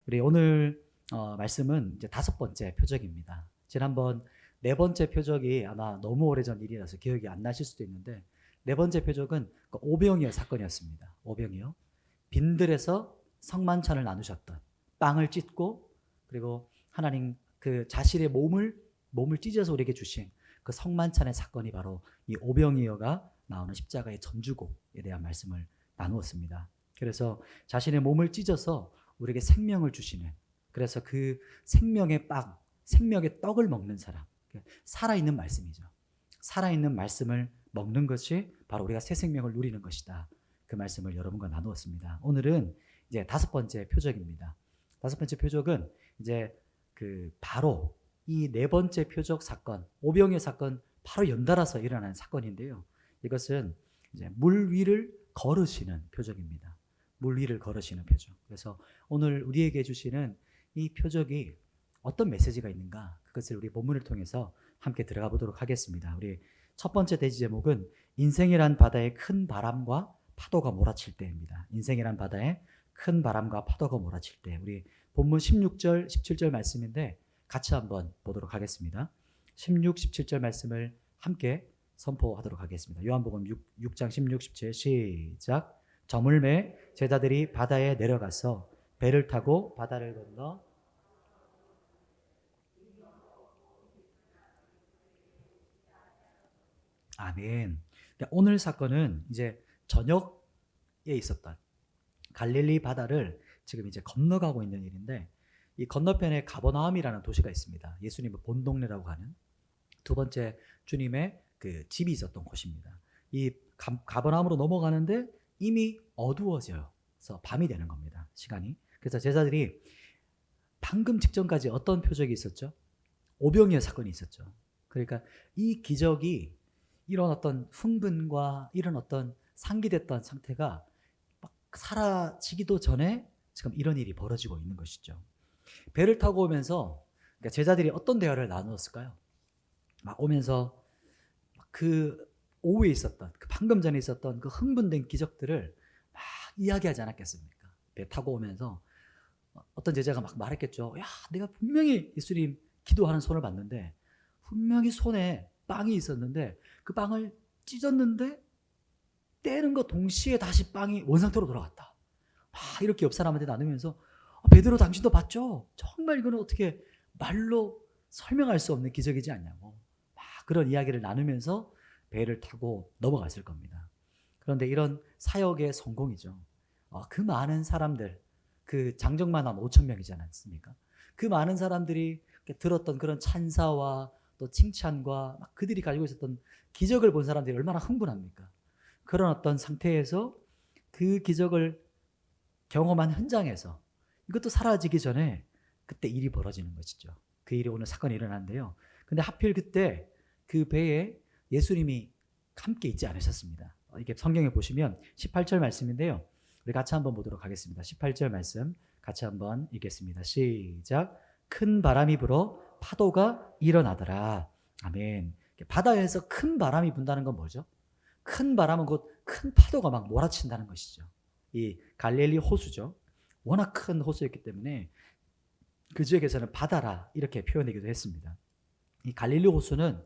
우리 오늘 말씀은 이제 5번째 표적입니다. 지난번 4번째 표적이 아마 너무 오래전 일이라서 기억이 안 나실 수도 있는데, 4번째 표적은 그 오병이어 사건이었습니다. 오병이어. 빈들에서 성만찬을 나누셨던, 빵을 찢고, 그리고 하나님 그 자신의 몸을 찢어서 우리에게 주신 그 성만찬의 사건이 바로 이 오병이어가 나오는 십자가의 전주곡에 대한 말씀을 나누었습니다. 그래서 자신의 몸을 찢어서 우리에게 생명을 주시는, 그래서 그 생명의 빵, 생명의 떡을 먹는 사람, 살아있는 말씀이죠. 살아있는 말씀을 먹는 것이 바로 우리가 새 생명을 누리는 것이다. 그 말씀을 여러분과 나누었습니다. 오늘은 이제 5번째 표적입니다. 5번째 표적은 이제 바로 이 4번째 표적 사건, 오병이어 사건 바로 연달아서 일어나는 사건인데요. 이것은 이제 물 위를 걸으시는 표적입니다. 물 위를 걸으시는 표적. 그래서 오늘 우리에게 주시는 이 표적이 어떤 메시지가 있는가, 그것을 우리 본문을 통해서 함께 들어가 보도록 하겠습니다. 우리 첫 번째 대지 제목은 인생이란 바다에 큰 바람과 파도가 몰아칠 때입니다. 인생이란 바다에 큰 바람과 파도가 몰아칠 때. 우리 본문 16절, 17절 말씀인데 같이 한번 보도록 하겠습니다. 16, 17절 말씀을 함께 선포하도록 하겠습니다. 요한복음 6장 16, 17 시작. 저물매 제자들이 바다에 내려가서 배를 타고 바다를 건너 아멘. 오늘 사건은 이제 저녁에 있었던 갈릴리 바다를 지금 이제 건너가고 있는 일인데, 이 건너편에 가버나움이라는 도시가 있습니다. 예수님의 본 동네라고 하는 두 번째 주님의 그 집이 있었던 곳입니다. 이 가버나움으로 넘어가는데 이미 어두워져서 밤이 되는 겁니다. 시간이. 그래서 제자들이 방금 직전까지 어떤 표적이 있었죠? 오병이어 사건이 있었죠. 그러니까 이 기적이, 이런 어떤 흥분과 이런 어떤 상기됐던 상태가 막 사라지기도 전에 지금 이런 일이 벌어지고 있는 것이죠. 배를 타고 오면서 그러니까 제자들이 어떤 대화를 나누었을까요? 막 오면서 그 오후에 있었던, 그 방금 전에 있었던 그 흥분된 기적들을 막 이야기하지 않았겠습니까? 배 타고 오면서 어떤 제자가 막 말했겠죠. 야, 내가 분명히 예수님 기도하는 손을 봤는데 분명히 손에 빵이 있었는데 그 빵을 찢었는데 떼는 것 동시에 다시 빵이 원상태로 돌아갔다. 막 이렇게 옆 사람한테 나누면서 베드로 당신도 봤죠? 정말 이거는 어떻게 말로 설명할 수 없는 기적이지 않냐고 막 그런 이야기를 나누면서 배를 타고 넘어갔을 겁니다. 그런데 이런 사역의 성공이죠. 그 많은 사람들, 그 장정만 한 5천 명이지 않았습니까? 그 많은 사람들이 들었던 그런 찬사와 또 칭찬과 막 그들이 가지고 있었던 기적을 본 사람들이 얼마나 흥분합니까? 그런 어떤 상태에서 그 기적을 경험한 현장에서 이것도 사라지기 전에 그때 일이 벌어지는 것이죠. 그 일이 오늘 사건이 일어났는데요. 근데 하필 그때 그 배에 예수님이 함께 있지 않으셨습니다. 이게 성경에 보시면 18절 말씀인데요. 우리 같이 한번 보도록 하겠습니다. 18절 말씀 같이 한번 읽겠습니다. 시작. 큰 바람이 불어 파도가 일어나더라. 아멘. 바다에서 큰 바람이 분다는 건 뭐죠? 큰 바람은 곧 큰 파도가 막 몰아친다는 것이죠. 이 갈릴리 호수죠. 워낙 큰 호수였기 때문에 그 지역에서는 바다라 이렇게 표현되기도 했습니다. 이 갈릴리 호수는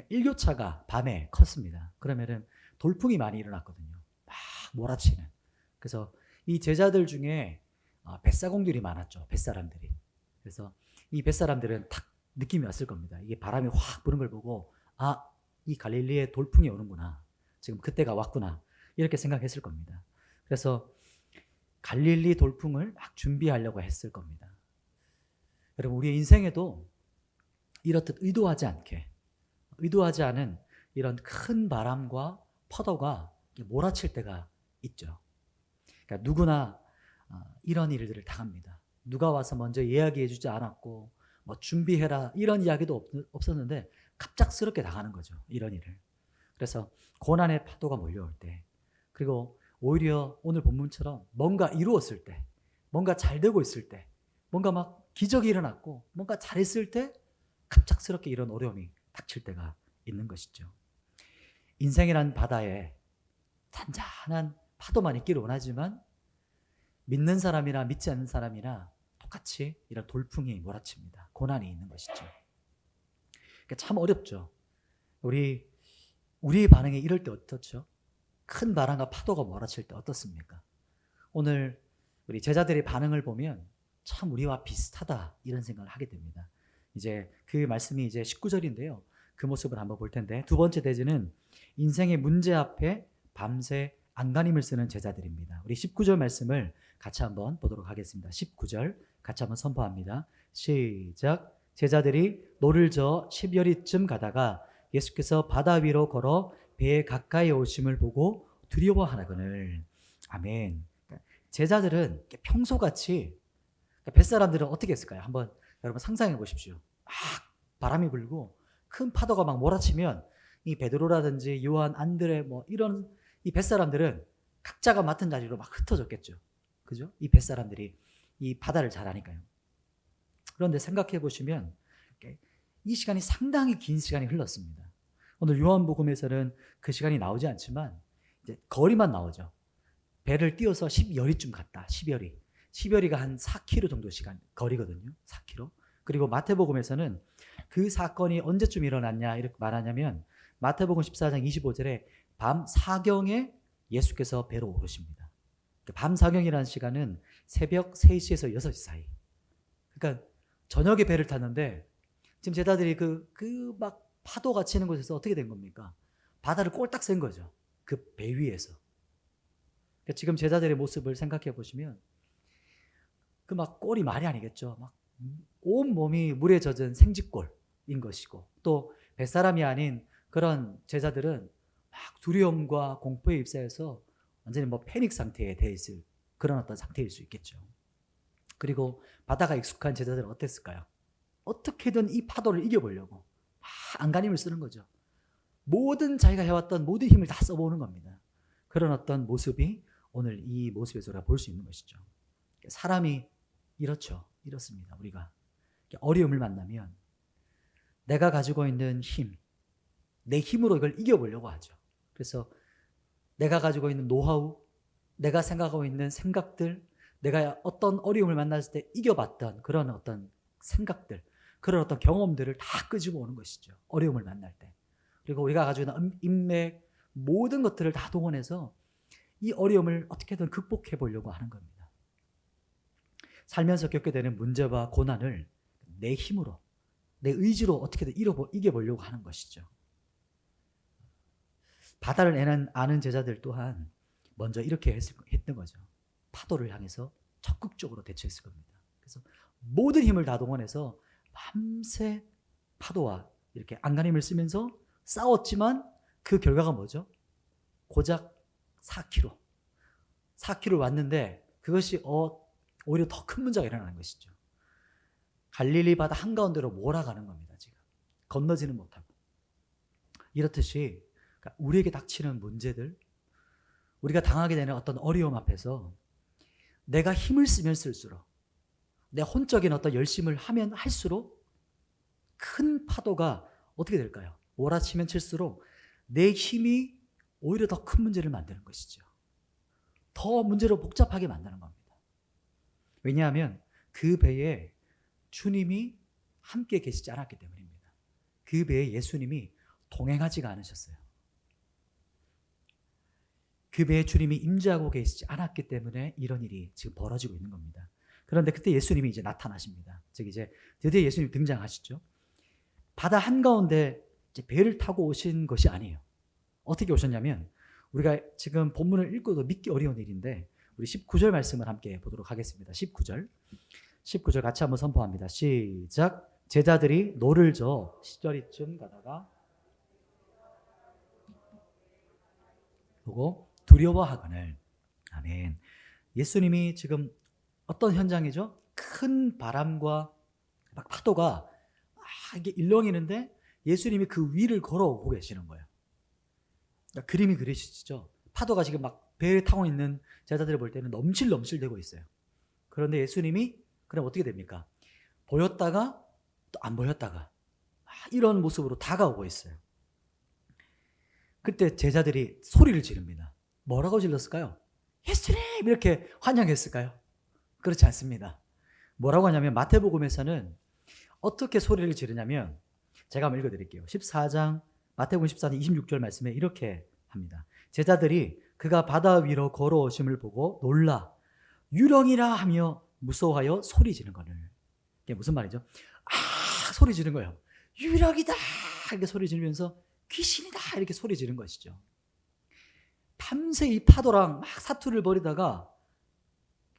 일교차가 밤에 컸습니다. 그러면은 돌풍이 많이 일어났거든요. 막 몰아치는. 그래서 이 제자들 중에 뱃사공들이 많았죠. 뱃사람들이. 그래서 이 뱃사람들은 딱 느낌이 왔을 겁니다. 이게 바람이 확 부는 걸 보고 이 갈릴리에 돌풍이 오는구나. 지금 그때가 왔구나. 이렇게 생각했을 겁니다. 그래서 갈릴리 돌풍을 막 준비하려고 했을 겁니다. 여러분, 우리의 인생에도 이렇듯 의도하지 않은 이런 큰 바람과 파도가 몰아칠 때가 있죠. 그러니까 누구나 이런 일들을 당합니다. 누가 와서 먼저 이야기해 주지 않았고 뭐 준비해라 이런 이야기도 없었는데 갑작스럽게 당하는 거죠. 이런 일을. 그래서 고난의 파도가 몰려올 때, 그리고 오히려 오늘 본문처럼 뭔가 이루었을 때, 뭔가 잘 되고 있을 때, 뭔가 막 기적이 일어났고 뭔가 잘했을 때 갑작스럽게 이런 어려움이 닥칠 때가 있는 것이죠. 인생이란 바다에 잔잔한 파도만 있기를 원하지만 믿는 사람이나 믿지 않는 사람이나 똑같이 이런 돌풍이 몰아칩니다. 고난이 있는 것이죠. 그러니까 참 어렵죠. 우리 반응이 이럴 때 어떻죠? 큰 바람과 파도가 몰아칠 때 어떻습니까? 오늘 우리 제자들의 반응을 보면 참 우리와 비슷하다 이런 생각을 하게 됩니다. 이제 그 말씀이 이제 19절인데요. 그 모습을 한번 볼 텐데, 두 번째 대지는 인생의 문제 앞에 밤새 안간힘을 쓰는 제자들입니다. 우리 19절 말씀을 같이 한번 보도록 하겠습니다. 19절 같이 한번 선포합니다. 시작. 제자들이 노를 저어 10여리쯤 가다가 예수께서 바다 위로 걸어 배에 가까이 오심을 보고 두려워하거늘. 아멘. 제자들은 평소같이, 뱃사람들은 어떻게 했을까요? 한번 여러분 상상해 보십시오. 막 바람이 불고 큰 파도가 막 몰아치면 이 베드로라든지 요한, 안드레 뭐 이런 이 뱃사람들은 각자가 맡은 자리로 막 흩어졌겠죠. 그죠? 이 뱃사람들이 이 바다를 잘 아니까요. 그런데 생각해 보시면 이 시간이 상당히 긴 시간이 흘렀습니다. 오늘 요한복음에서는 그 시간이 나오지 않지만 이제 거리만 나오죠. 배를 띄워서 10여리쯤 갔다. 10여리가 한 4km 정도 시간 거리거든요. 4km. 그리고 마태복음에서는 그 사건이 언제쯤 일어났냐 이렇게 말하냐면 마태복음 14장 25절에 밤 사경에 예수께서 배로 오르십니다. 밤 사경이라는 시간은 새벽 3시에서 6시 사이. 그러니까 저녁에 배를 탔는데 지금 제자들이 그 막 파도가 치는 곳에서 어떻게 된 겁니까? 바다를 꼴딱 센 거죠. 그 배 위에서. 그러니까 지금 제자들의 모습을 생각해 보시면 그 막 꼴이 말이 아니겠죠. 막 온 몸이 물에 젖은 생쥐꼴인 것이고, 또 뱃사람이 아닌 그런 제자들은 막 두려움과 공포에 휩싸여서 완전히 뭐 패닉 상태에 돼 있을 그런 어떤 상태일 수 있겠죠. 그리고 바다가 익숙한 제자들은 어땠을까요? 어떻게든 이 파도를 이겨보려고 막 안간힘을 쓰는 거죠. 모든 자기가 해왔던 모든 힘을 다 써보는 겁니다. 그런 어떤 모습이 오늘 이 모습에서 우리가 볼 수 있는 것이죠. 사람이 이렇습니다. 우리가 어려움을 만나면 내가 가지고 있는 힘, 내 힘으로 이걸 이겨보려고 하죠. 그래서 내가 가지고 있는 노하우, 내가 생각하고 있는 생각들, 내가 어떤 어려움을 만났을 때 이겨봤던 그런 어떤 생각들, 그런 어떤 경험들을 다 끄집어 오는 것이죠. 어려움을 만날 때. 그리고 우리가 가지고 있는 인맥, 모든 것들을 다 동원해서 이 어려움을 어떻게든 극복해 보려고 하는 겁니다. 살면서 겪게 되는 문제와 고난을 내 힘으로, 내 의지로 어떻게든 이겨보려고 하는 것이죠. 바다를 아는 제자들 또한 먼저 이렇게 했던 거죠. 파도를 향해서 적극적으로 대처했을 겁니다. 그래서 모든 힘을 다 동원해서 밤새 파도와 이렇게 안간힘을 쓰면서 싸웠지만 그 결과가 뭐죠? 고작 4km 왔는데 그것이 오히려 더 큰 문제가 일어나는 것이죠. 갈릴리 바다 한가운데로 몰아가는 겁니다. 지금 건너지는 못하고. 이렇듯이 우리에게 닥치는 문제들, 우리가 당하게 되는 어떤 어려움 앞에서 내가 힘을 쓰면 쓸수록, 내 혼적인 어떤 열심을 하면 할수록 큰 파도가 어떻게 될까요? 몰아치면 칠수록 내 힘이 오히려 더 큰 문제를 만드는 것이죠. 더 문제를 복잡하게 만드는 겁니다. 왜냐하면 그 배에 주님이 함께 계시지 않았기 때문입니다. 그 배에 예수님이 동행하지가 않으셨어요. 그 배에 주님이 임재하고 계시지 않았기 때문에 이런 일이 지금 벌어지고 있는 겁니다. 그런데 그때 예수님이 이제 나타나십니다. 즉 이제 드디어 예수님 등장하시죠. 바다 한가운데 이제 배를 타고 오신 것이 아니에요. 어떻게 오셨냐면 우리가 지금 본문을 읽고도 믿기 어려운 일인데 우리 19절 말씀을 함께 보도록 하겠습니다. 19절 같이 한번 선포합니다. 시작. 제자들이 노를 저어 10여리쯤 가다가 보고 두려워하거늘. 아멘. 예수님이 지금 어떤 현장이죠? 큰 바람과 막 파도가 이게 일렁이는데 예수님이 그 위를 걸어오고 계시는 거예요. 그러니까 그림이 그리시죠? 파도가 지금 막 배에 타고 있는 제자들을 볼 때는 넘실넘실 되고 있어요. 그런데 예수님이 그럼 어떻게 됩니까? 보였다가 또 안 보였다가 이런 모습으로 다가오고 있어요. 그때 제자들이 소리를 지릅니다. 뭐라고 질렀을까요? 예수님! 이렇게 환영했을까요? 그렇지 않습니다. 뭐라고 하냐면 마태복음에서는 어떻게 소리를 지르냐면 제가 한번 읽어드릴게요. 14장 마태복음 14장 26절 말씀에 이렇게 합니다. 제자들이 그가 바다 위로 걸어오심을 보고 놀라 유령이라 하며 무서워하여 소리 지른 거를. 이게 무슨 말이죠? 아 소리 지른 거예요. 유령이다 이렇게 소리 지르면서 귀신이다 이렇게 소리 지른 것이죠. 밤새 이 파도랑 막 사투를 벌이다가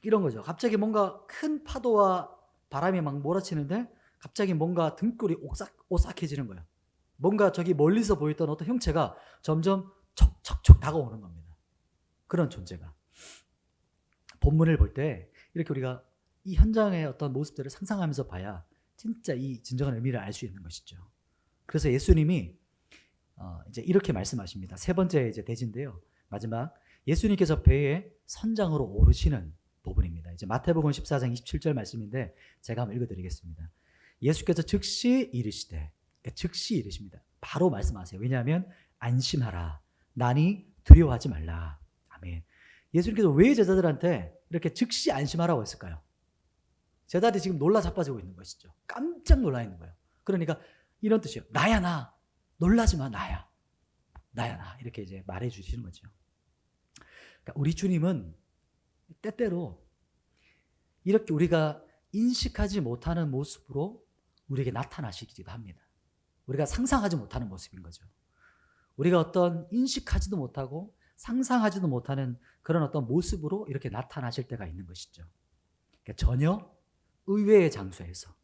이런 거죠. 갑자기 뭔가 큰 파도와 바람이 막 몰아치는데 갑자기 뭔가 등골이 오싹해지는 거예요. 뭔가 저기 멀리서 보였던 어떤 형체가 점점 척척척 다가오는 겁니다. 그런 존재가. 본문을 볼 때 이렇게 우리가 이 현장의 어떤 모습들을 상상하면서 봐야 진짜 이 진정한 의미를 알 수 있는 것이죠. 그래서 예수님이 이제 이렇게 말씀하십니다. 세 번째 이제 대지인데요. 마지막 예수님께서 배에 선장으로 오르시는 부분입니다. 이제 마태복음 14장 27절 말씀인데 제가 한번 읽어드리겠습니다. 예수께서 즉시 이르시되, 그러니까 즉시 이르십니다. 바로 말씀하세요. 왜냐하면 안심하라. 나니 두려워하지 말라. 아멘. 예수님께서 왜 제자들한테 이렇게 즉시 안심하라고 했을까요? 제자들이 지금 놀라 자빠지고 있는 것이죠. 깜짝 놀라 있는 거예요. 그러니까 이런 뜻이에요. 나야 나. 놀라지 마. 나야. 나야 나. 이렇게 이제 말해 주시는 거죠. 그러니까 우리 주님은 때때로 이렇게 우리가 인식하지 못하는 모습으로 우리에게 나타나시기도 합니다. 우리가 상상하지 못하는 모습인 거죠. 우리가 어떤 인식하지도 못하고 상상하지도 못하는 그런 어떤 모습으로 이렇게 나타나실 때가 있는 것이죠. 그러니까 전혀 의외의 장소에서,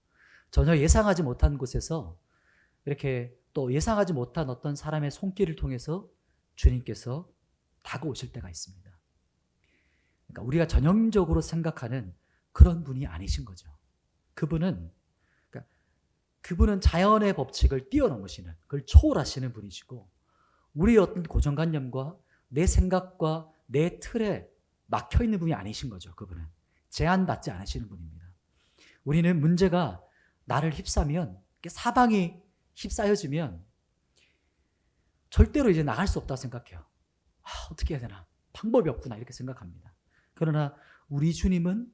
전혀 예상하지 못한 곳에서 이렇게 또 예상하지 못한 어떤 사람의 손길을 통해서 주님께서 다가오실 때가 있습니다. 그러니까 우리가 전형적으로 생각하는 그런 분이 아니신 거죠. 그분은 자연의 법칙을 뛰어넘으시는, 그걸 초월하시는 분이시고 우리의 어떤 고정관념과 내 생각과 내 틀에 막혀있는 분이 아니신 거죠. 그분은 제한받지 않으시는 분입니다. 우리는 문제가 나를 휩싸면, 사방이 휩싸여지면 절대로 이제 나갈 수 없다고 생각해요. 어떻게 해야 되나? 방법이 없구나 이렇게 생각합니다. 그러나 우리 주님은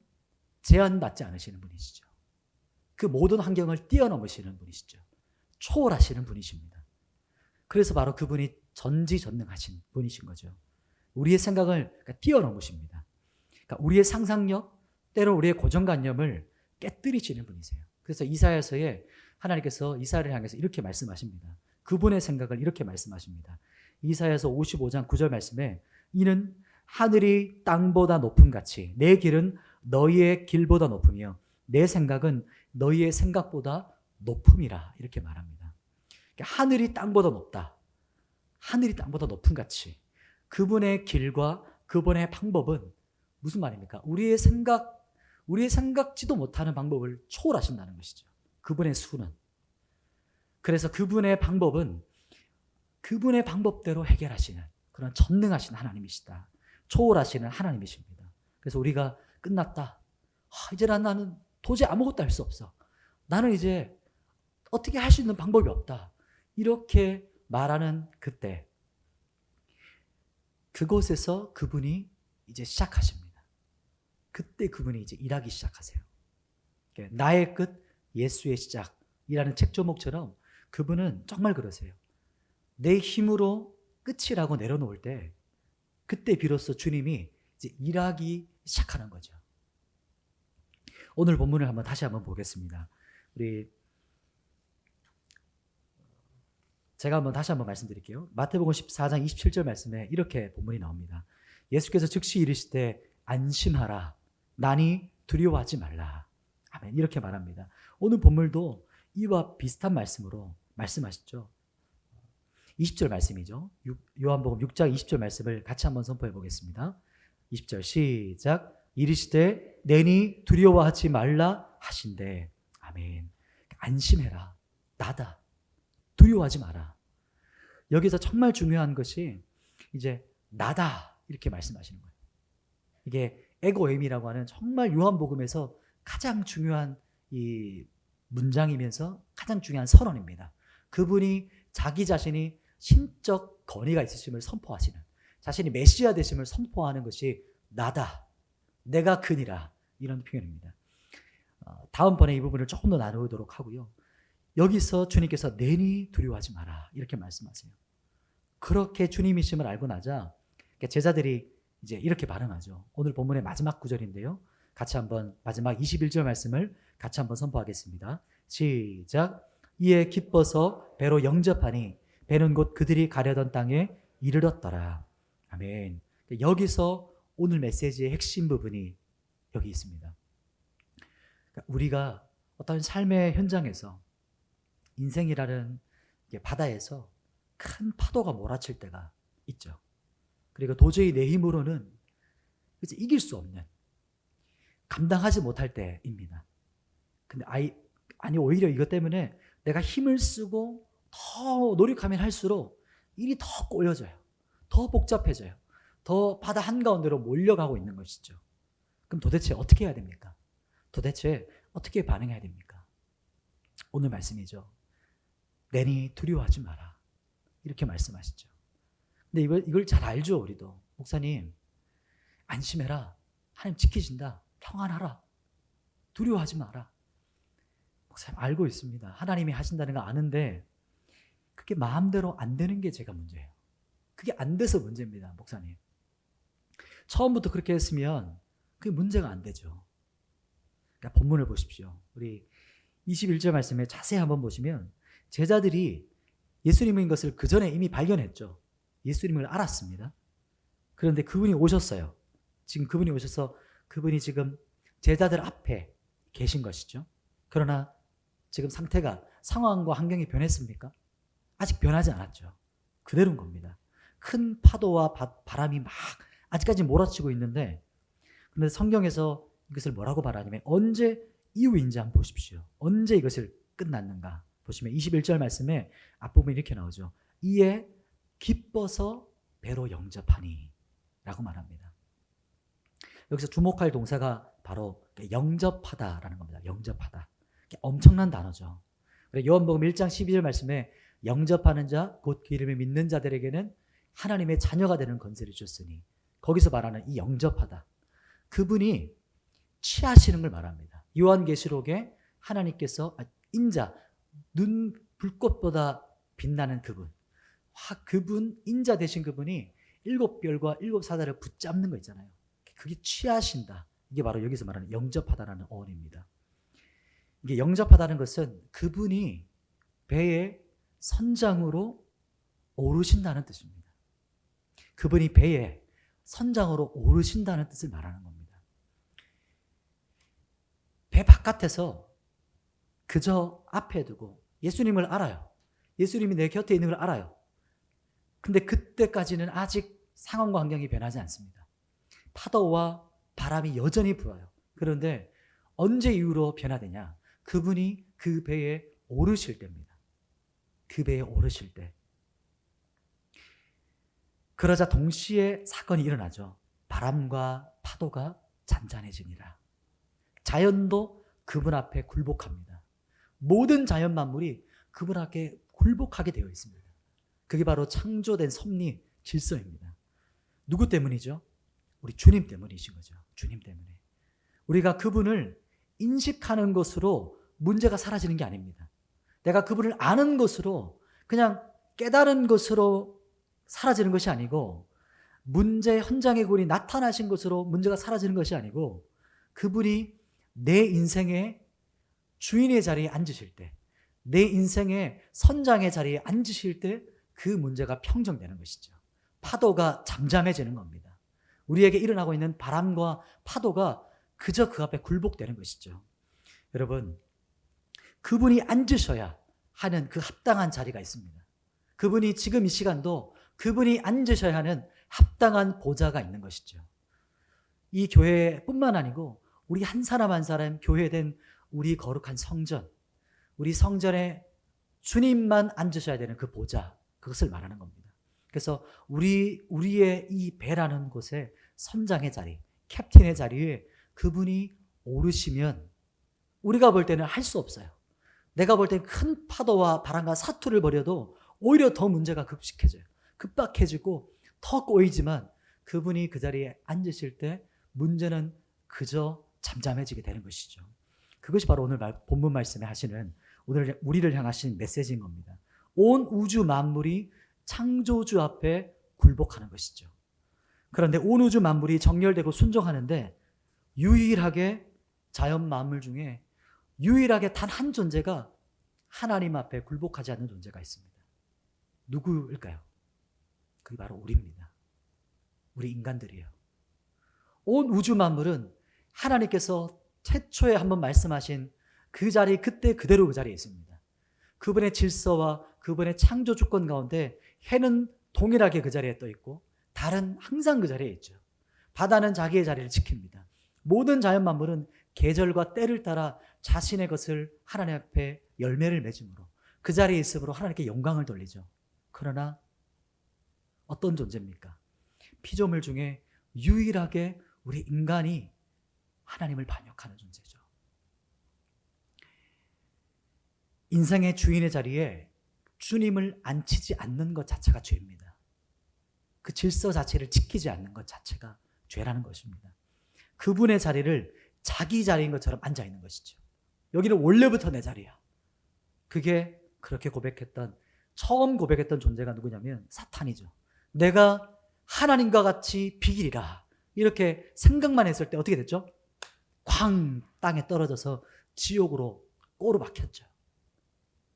제한받지 않으시는 분이시죠. 그 모든 환경을 뛰어넘으시는 분이시죠. 초월하시는 분이십니다. 그래서 바로 그분이 전지전능하신 분이신 거죠. 우리의 생각을 뛰어넘으십니다. 그러니까 우리의 상상력, 때로 우리의 고정관념을 깨뜨리시는 분이세요. 그래서 이사야서에 하나님께서 이사야를 향해서 이렇게 말씀하십니다. 그분의 생각을 이렇게 말씀하십니다. 이사야서 55장 9절 말씀에 이는 하늘이 땅보다 높음 같이 내 길은 너희의 길보다 높으며 내 생각은 너희의 생각보다 높음이라 이렇게 말합니다. 그러니까 하늘이 땅보다 높다. 하늘이 땅보다 높음 같이 그분의 길과 그분의 방법은 무슨 말입니까? 우리의 생각지도 못하는 방법을 초월하신다는 것이죠. 그분의 수는. 그래서 그분의 방법은 그분의 방법대로 해결하시는 그런 전능하신 하나님이시다. 초월하시는 하나님이십니다. 그래서 우리가 끝났다. 이제 나는 도저히 아무것도 할 수 없어. 나는 이제 어떻게 할 수 있는 방법이 없다. 이렇게 말하는 그때 그곳에서 그분이 이제 시작하십니다. 그때 그분이 이제 일하기 시작하세요. 나의 끝, 예수의 시작이라는 책 제목처럼 그분은 정말 그러세요. 내 힘으로 끝이라고 내려놓을 때 그때 비로소 주님이 이제 일하기 시작하는 거죠. 오늘 본문을 다시 한번 보겠습니다. 제가 다시 한번 말씀드릴게요. 마태복음 14장 27절 말씀에 이렇게 본문이 나옵니다. 예수께서 즉시 이르시되 안심하라. 나니 두려워하지 말라. 아멘. 이렇게 말합니다. 오늘 본문도 이와 비슷한 말씀으로 말씀하셨죠. 20절 말씀이죠. 요한복음 6장 20절 말씀을 같이 한번 선포해 보겠습니다. 20절 시작. 이르시되 내니 두려워하지 말라 하신대. 아멘. 안심해라. 나다. 두려워하지 마라. 여기서 정말 중요한 것이 이제 나다 이렇게 말씀하시는 거예요. 이게 에고엠이라고 하는 정말 요한복음에서 가장 중요한 이 문장이면서 가장 중요한 선언입니다. 그분이 자기 자신이 신적 권위가 있으심을 선포하시는, 자신이 메시아 되심을 선포하는 것이 나다. 내가 그니라. 이런 표현입니다. 다음번에 이 부분을 조금 더 나누도록 하고요. 여기서 주님께서 내니 두려워하지 마라 이렇게 말씀하세요. 그렇게 주님이심을 알고 나자 제자들이 이제 이렇게 반응하죠. 오늘 본문의 마지막 구절인데요. 같이 한번 마지막 21절 말씀을 같이 한번 선포하겠습니다. 시작. 이에 기뻐서 배로 영접하니 배는 곧 그들이 가려던 땅에 이르렀더라. 아멘. 여기서 오늘 메시지의 핵심 부분이 여기 있습니다. 우리가 어떤 삶의 현장에서 인생이라는 바다에서 큰 파도가 몰아칠 때가 있죠. 그리고 도저히 내 힘으로는 이길 수 없는, 감당하지 못할 때입니다. 근데 아니 오히려 이것 때문에 내가 힘을 쓰고 더 노력하면 할수록 일이 더 꼬여져요. 더 복잡해져요. 더 바다 한가운데로 몰려가고 있는 것이죠. 그럼 도대체 어떻게 해야 됩니까? 도대체 어떻게 반응해야 됩니까? 오늘 말씀이죠. 내니 두려워하지 마라. 이렇게 말씀하시죠. 근데 이걸 잘 알죠, 우리도. 목사님, 안심해라. 하나님 지키신다. 평안하라. 두려워하지 마라. 목사님 알고 있습니다. 하나님이 하신다는 거 아는데 그게 마음대로 안 되는 게 제가 문제예요. 그게 안 돼서 문제입니다, 목사님. 처음부터 그렇게 했으면 그게 문제가 안 되죠. 그러니까 본문을 보십시오. 우리 21절 말씀에 자세히 한번 보시면 제자들이 예수님인 것을 그 전에 이미 발견했죠. 예수님을 알았습니다. 그런데 그분이 오셨어요. 지금 그분이 오셔서 그분이 지금 제자들 앞에 계신 것이죠. 그러나 지금 상황과 환경이 변했습니까? 아직 변하지 않았죠. 그대로인 겁니다. 큰 파도와 바람이 막 아직까지 몰아치고 있는데, 근데 성경에서 이것을 뭐라고 말하냐면 언제 이후인지 한번 보십시오. 언제 이것을 끝났는가 보시면 21절 말씀에 앞부분이 이렇게 나오죠. 이에 기뻐서 배로 영접하니 라고 말합니다. 여기서 주목할 동사가 바로 영접하다라는 겁니다. 영접하다. 엄청난 단어죠. 요한복음 1장 12절 말씀에 영접하는 자 곧 그 이름을 믿는 자들에게는 하나님의 자녀가 되는 권세를 주셨으니, 거기서 말하는 이 영접하다, 그분이 취하시는 걸 말합니다. 요한계시록에 하나님께서 인자, 눈 불꽃보다 빛나는 그분 인자 되신 그분이 7별과 7사자를 붙잡는 거 있잖아요. 그게 취하신다. 이게 바로 여기서 말하는 영접하다라는 어원입니다. 이게 영접하다는 것은 그분이 배의 선장으로 오르신다는 뜻입니다. 그분이 배의 선장으로 오르신다는 뜻을 말하는 겁니다. 배 바깥에서 그저 앞에 두고 예수님을 알아요. 예수님이 내 곁에 있는 걸 알아요. 근데 그때까지는 아직 상황과 환경이 변하지 않습니다. 파도와 바람이 여전히 불어요. 그런데 언제 이후로 변화되냐? 그분이 그 배에 오르실 때입니다. 그 배에 오르실 때. 그러자 동시에 사건이 일어나죠. 바람과 파도가 잔잔해지니라. 자연도 그분 앞에 굴복합니다. 모든 자연 만물이 그분 앞에 굴복하게 되어 있습니다. 그게 바로 창조된 섭리 질서입니다. 누구 때문이죠? 우리 주님 때문이신 거죠. 주님 때문에. 우리가 그분을 인식하는 것으로 문제가 사라지는 게 아닙니다. 내가 그분을 아는 것으로, 그냥 깨달은 것으로 사라지는 것이 아니고, 문제 현장에 그분이 나타나신 것으로 문제가 사라지는 것이 아니고, 그분이 내 인생의 주인의 자리에 앉으실 때, 내 인생의 선장의 자리에 앉으실 때 그 문제가 평정되는 것이죠. 파도가 잠잠해지는 겁니다. 우리에게 일어나고 있는 바람과 파도가 그저 그 앞에 굴복되는 것이죠. 여러분, 그분이 앉으셔야 하는 그 합당한 자리가 있습니다. 그분이 지금 이 시간도 그분이 앉으셔야 하는 합당한 보좌가 있는 것이죠. 이 교회뿐만 아니고 우리 한 사람 한 사람 교회된 우리 거룩한 성전, 우리 성전에 주님만 앉으셔야 되는 그 보좌, 그것을 말하는 겁니다. 그래서 우리의 이 배라는 곳에 선장의 자리, 캡틴의 자리에 그분이 오르시면 우리가 볼 때는 할 수 없어요. 내가 볼 때는 큰 파도와 바람과 사투를 벌여도 오히려 더 문제가 급식해져요. 급박해지고 더 꼬이지만 그분이 그 자리에 앉으실 때 문제는 그저 잠잠해지게 되는 것이죠. 그것이 바로 오늘 본문 말씀에 하시는 오늘 우리를 향하신 메시지인 겁니다. 온 우주 만물이 창조주 앞에 굴복하는 것이죠. 그런데 온 우주 만물이 정렬되고 순종하는데 유일하게 자연 만물 중에 유일하게 단 한 존재가 하나님 앞에 굴복하지 않는 존재가 있습니다. 누구일까요? 그게 바로 우리입니다. 우리 인간들이에요. 온 우주 만물은 하나님께서 최초에 한번 말씀하신 그 자리, 그때 그대로 그 자리에 있습니다. 그분의 질서와 그분의 창조 주권 가운데 해는 동일하게 그 자리에 떠 있고 달은 항상 그 자리에 있죠. 바다는 자기의 자리를 지킵니다. 모든 자연 만물은 계절과 때를 따라 자신의 것을 하나님 앞에 열매를 맺음으로 그 자리에 있음으로 하나님께 영광을 돌리죠. 그러나 어떤 존재입니까? 피조물 중에 유일하게 우리 인간이 하나님을 반역하는 존재죠. 인생의 주인의 자리에 주님을 앉히지 않는 것 자체가 죄입니다. 그 질서 자체를 지키지 않는 것 자체가 죄라는 것입니다. 그분의 자리를 자기 자리인 것처럼 앉아 있는 것이죠. 여기는 원래부터 내 자리야. 그게 그렇게 처음 고백했던 존재가 누구냐면 사탄이죠. 내가 하나님과 같이 비기리라. 이렇게 생각만 했을 때 어떻게 됐죠? 쾅 땅에 떨어져서 지옥으로 꼬르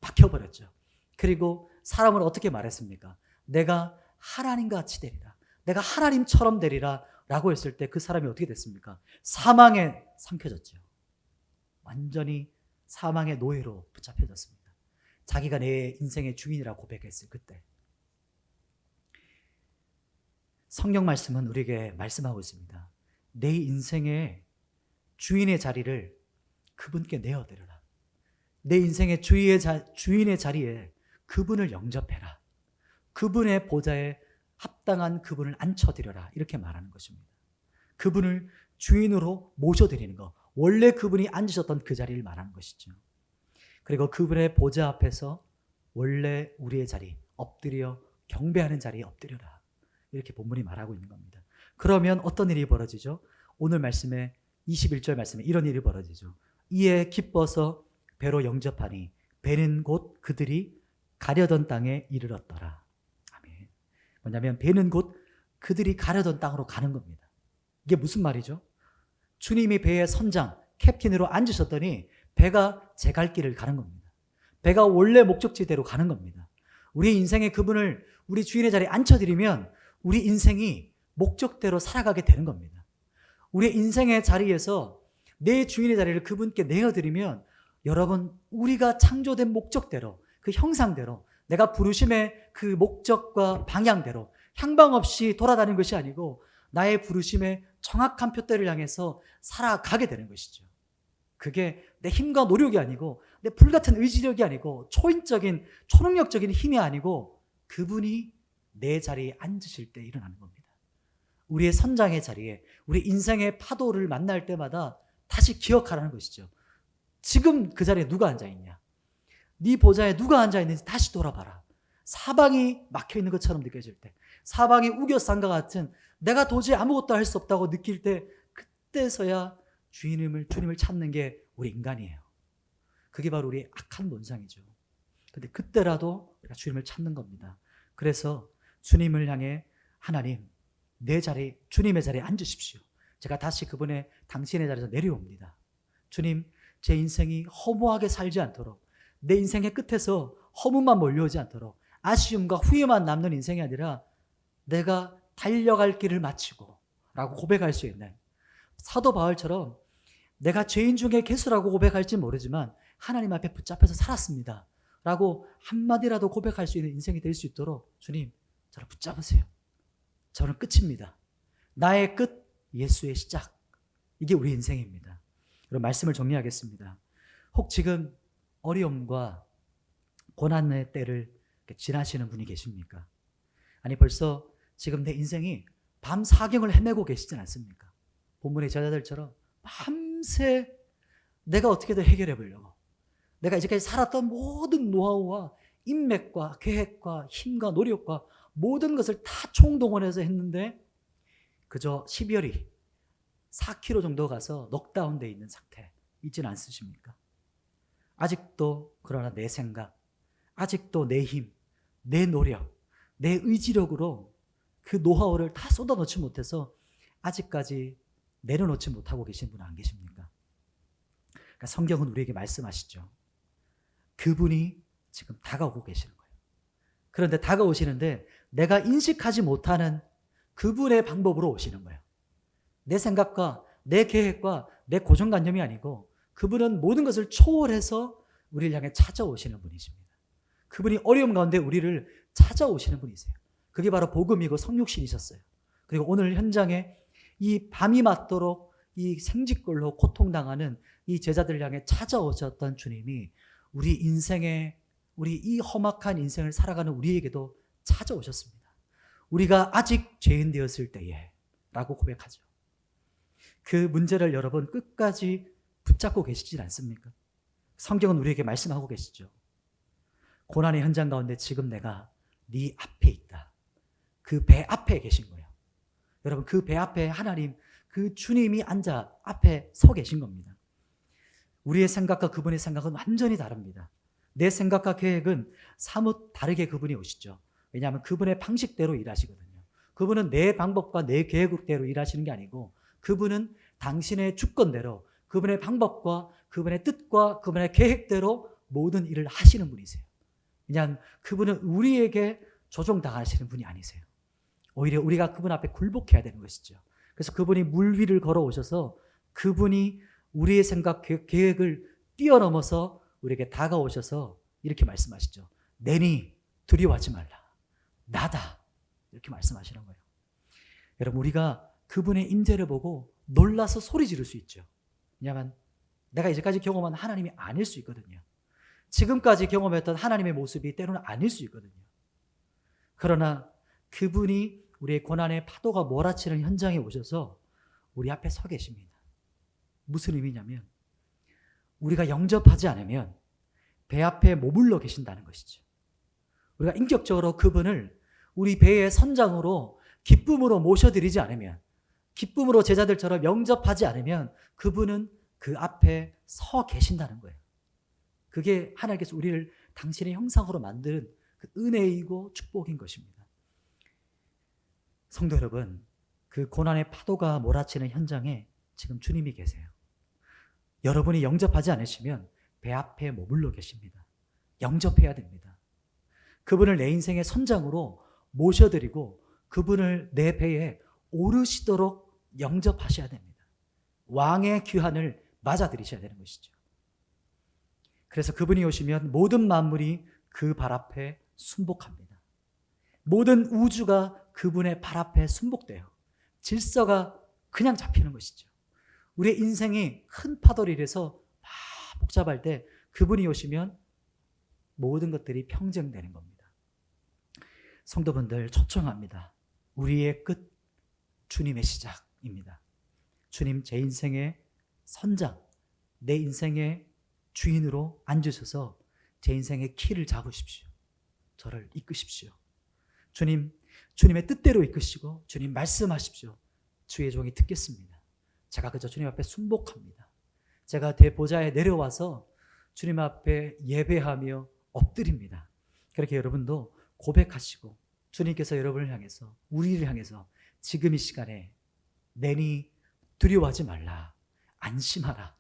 박혀버렸죠. 그리고 사람을 어떻게 말했습니까? 내가 하나님과 같이 되리라. 내가 하나님처럼 되리라 라고 했을 때 그 사람이 어떻게 됐습니까? 사망에 삼켜졌죠. 완전히 사망의 노예로 붙잡혀졌습니다. 자기가 내 인생의 주인이라고 고백했을 그때. 성경 말씀은 우리에게 말씀하고 있습니다. 내 인생의 주인의 자리를 그분께 내어드려라. 내 인생의 주인의 자리에 그분을 영접해라. 그분의 보좌에 합당한 그분을 앉혀드려라. 이렇게 말하는 것입니다. 그분을 주인으로 모셔드리는 것. 원래 그분이 앉으셨던 그 자리를 말하는 것이죠. 그리고 그분의 보좌 앞에서 원래 우리의 자리, 엎드려 경배하는 자리에 엎드려라. 이렇게 본문이 말하고 있는 겁니다. 그러면 어떤 일이 벌어지죠? 오늘 말씀에 21절 말씀에 이런 일이 벌어지죠. 이에 기뻐서 배로 영접하니 배는 곧 그들이 가려던 땅에 이르렀더라. 아멘. 뭐냐면 배는 곧 그들이 가려던 땅으로 가는 겁니다. 이게 무슨 말이죠? 주님이 배의 선장, 캡틴으로 앉으셨더니 배가 제 갈 길을 가는 겁니다. 배가 원래 목적지대로 가는 겁니다. 우리 인생에 그분을 우리 주인의 자리에 앉혀드리면 우리 인생이 목적대로 살아가게 되는 겁니다. 우리 인생의 자리에서 내 주인의 자리를 그분께 내어드리면 여러분, 우리가 창조된 목적대로, 그 형상대로, 내가 부르심의 그 목적과 방향대로 향방 없이 돌아다니는 것이 아니고 나의 부르심의 정확한 표대를 향해서 살아가게 되는 것이죠. 그게 내 힘과 노력이 아니고 내 불같은 의지력이 아니고 초인적인 초능력적인 힘이 아니고 그분이 내 자리에 앉으실 때 일어나는 겁니다. 우리의 선장의 자리에 우리 인생의 파도를 만날 때마다 다시 기억하라는 것이죠. 지금 그 자리에 누가 앉아있냐? 네 보좌에 누가 앉아있는지 다시 돌아봐라. 사방이 막혀있는 것처럼 느껴질 때, 사방이 우겨싼 것 같은 내가 도저히 아무것도 할 수 없다고 느낄 때 그때서야 주님을 찾는 게 우리 인간이에요. 그게 바로 우리 악한 본성이죠. 근데 그때라도 우리가 주님을 찾는 겁니다. 그래서 주님을 향해 하나님, 내 자리, 주님의 자리에 앉으십시오. 제가 다시 당신의 자리에서 내려옵니다. 주님, 제 인생이 허무하게 살지 않도록, 내 인생의 끝에서 허무만 몰려오지 않도록, 아쉬움과 후회만 남는 인생이 아니라 내가 달려갈 길을 마치고 라고 고백할 수 있는 사도 바울처럼 내가 죄인 중에 괴수라고 고백할지 모르지만 하나님 앞에 붙잡혀서 살았습니다 라고 한마디라도 고백할 수 있는 인생이 될 수 있도록 주님, 저를 붙잡으세요. 저는 끝입니다. 나의 끝, 예수의 시작. 이게 우리 인생입니다. 여러분, 말씀을 정리하겠습니다. 혹 지금 어려움과 고난의 때를 지나시는 분이 계십니까? 아니, 벌써 지금 내 인생이 밤 사경을 헤매고 계시진 않습니까? 본문의 제자들처럼 밤새 내가 어떻게든 해결해 보려고, 내가 이제까지 살았던 모든 노하우와 인맥과 계획과 힘과 노력과 모든 것을 다 총동원해서 했는데 그저 12월이 4km 정도 가서 넉다운되어 있는 상태. 있지는 않으십니까? 아직도 그러나 내 생각, 아직도 내 힘, 내 노력, 내 의지력으로 그 노하우를 다 쏟아놓지 못해서 아직까지 내려놓지 못하고 계신 분 안 계십니까? 그러니까 성경은 우리에게 말씀하시죠. 그분이 지금 다가오고 계시는 거예요. 그런데 다가오시는데 내가 인식하지 못하는 그분의 방법으로 오시는 거예요. 내 생각과 내 계획과 내 고정관념이 아니고 그분은 모든 것을 초월해서 우리를 향해 찾아오시는 분이십니다. 그분이 어려움 가운데 우리를 찾아오시는 분이세요. 그게 바로 복음이고 성육신이셨어요. 그리고 오늘 현장에 이 밤이 맞도록 이 생쥐꼴로 고통당하는 이 제자들 향해 찾아오셨던 주님이 우리 인생에, 우리 이 험악한 인생을 살아가는 우리에게도 찾아오셨습니다. 우리가 아직 죄인 되었을 때에 라고 고백하죠. 그 문제를 여러분 끝까지 붙잡고 계시지 않습니까? 성경은 우리에게 말씀하고 계시죠. 고난의 현장 가운데 지금 내가 네 앞에 있다. 그 배 앞에 계신 거예요. 여러분 그 배 앞에 하나님, 그 주님이 앉아 앞에 서 계신 겁니다. 우리의 생각과 그분의 생각은 완전히 다릅니다. 내 생각과 계획은 사뭇 다르게 그분이 오시죠. 왜냐하면 그분의 방식대로 일하시거든요. 그분은 내 방법과 내 계획대로 일하시는 게 아니고 그분은 당신의 주권대로 그분의 방법과 그분의 뜻과 그분의 계획대로 모든 일을 하시는 분이세요. 왜냐하면 그분은 우리에게 조종당하시는 분이 아니세요. 오히려 우리가 그분 앞에 굴복해야 되는 것이죠. 그래서 그분이 물 위를 걸어오셔서 그분이 우리의 생각, 계획을 뛰어넘어서 우리에게 다가오셔서 이렇게 말씀하시죠. 내니 두려워하지 말라. 나다. 이렇게 말씀하시는 거예요. 여러분 우리가 그분의 임재를 보고 놀라서 소리 지를 수 있죠. 왜냐하면 내가 이제까지 경험한 하나님이 아닐 수 있거든요. 지금까지 경험했던 하나님의 모습이 때로는 아닐 수 있거든요. 그러나 그분이 우리의 고난의 파도가 몰아치는 현장에 오셔서 우리 앞에 서 계십니다. 무슨 의미냐면 우리가 영접하지 않으면 배 앞에 머물러 계신다는 것이죠. 우리가 인격적으로 그분을 우리 배의 선장으로 기쁨으로 모셔드리지 않으면, 기쁨으로 제자들처럼 영접하지 않으면 그분은 그 앞에 서 계신다는 거예요. 그게 하나님께서 우리를 당신의 형상으로 만든 그 은혜이고 축복인 것입니다. 성도 여러분, 그 고난의 파도가 몰아치는 현장에 지금 주님이 계세요. 여러분이 영접하지 않으시면 배 앞에 머물러 계십니다. 영접해야 됩니다. 그분을 내 인생의 선장으로 모셔드리고 그분을 내 배에 오르시도록 영접하셔야 됩니다. 왕의 귀환을 맞아들이셔야 되는 것이죠. 그래서 그분이 오시면 모든 만물이 그 발 앞에 순복합니다. 모든 우주가 그분의 발 앞에 순복돼요. 질서가 그냥 잡히는 것이죠. 우리의 인생이 큰 파도를 일어서 막 복잡할 때 그분이 오시면 모든 것들이 평정되는 겁니다. 성도분들 초청합니다. 우리의 끝, 주님의 시작입니다. 주님 제 인생의 선장, 내 인생의 주인으로 앉으셔서 제 인생의 키를 잡으십시오. 저를 이끄십시오. 주님, 주님의 뜻대로 이끄시고 주님 말씀하십시오. 주의 종이 듣겠습니다. 제가 그저 주님 앞에 순복합니다. 제가 대보좌에 내려와서 주님 앞에 예배하며 엎드립니다. 그렇게 여러분도 고백하시고 주님께서 여러분을 향해서, 우리를 향해서 지금 이 시간에 내니 두려워하지 말라, 안심하라,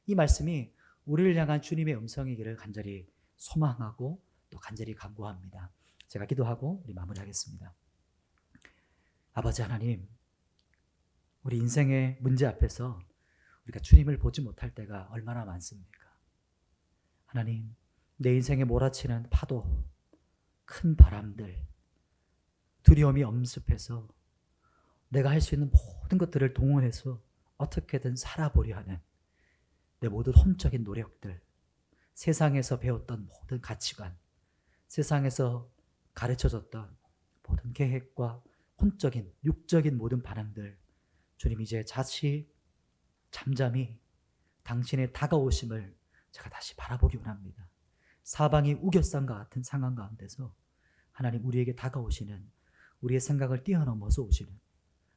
이 말씀이 우리를 향한 주님의 음성이기를 간절히 소망하고 또 간절히 간구합니다. 제가 기도하고 우리 마무리하겠습니다. 아버지 하나님, 우리 인생의 문제 앞에서 우리가 주님을 보지 못할 때가 얼마나 많습니까? 하나님, 내 인생에 몰아치는 파도, 큰 바람들, 두려움이 엄습해서 내가 할 수 있는 모든 것들을 동원해서 어떻게든 살아보려 하는 내 모든 혼적인 노력들, 세상에서 배웠던 모든 가치관, 세상에서 가르쳐줬던 모든 계획과 혼적인, 육적인 모든 반응들, 주님 이제 자칫 잠잠히 당신의 다가오심을 제가 다시 바라보기 원합니다. 사방이 우겨싼 것 같은 상황 가운데서 하나님 우리에게 다가오시는, 우리의 생각을 뛰어넘어서 오시는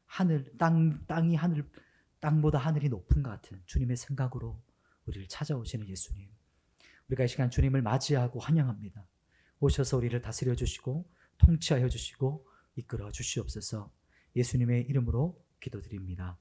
하늘, 땅보다 하늘이 높은 것 같은 주님의 생각으로 우리를 찾아오시는 예수님. 우리가 이 시간 주님을 맞이하고 환영합니다. 오셔서 우리를 다스려 주시고 통치하여 주시고 이끌어 주시옵소서. 예수님의 이름으로 기도드립니다.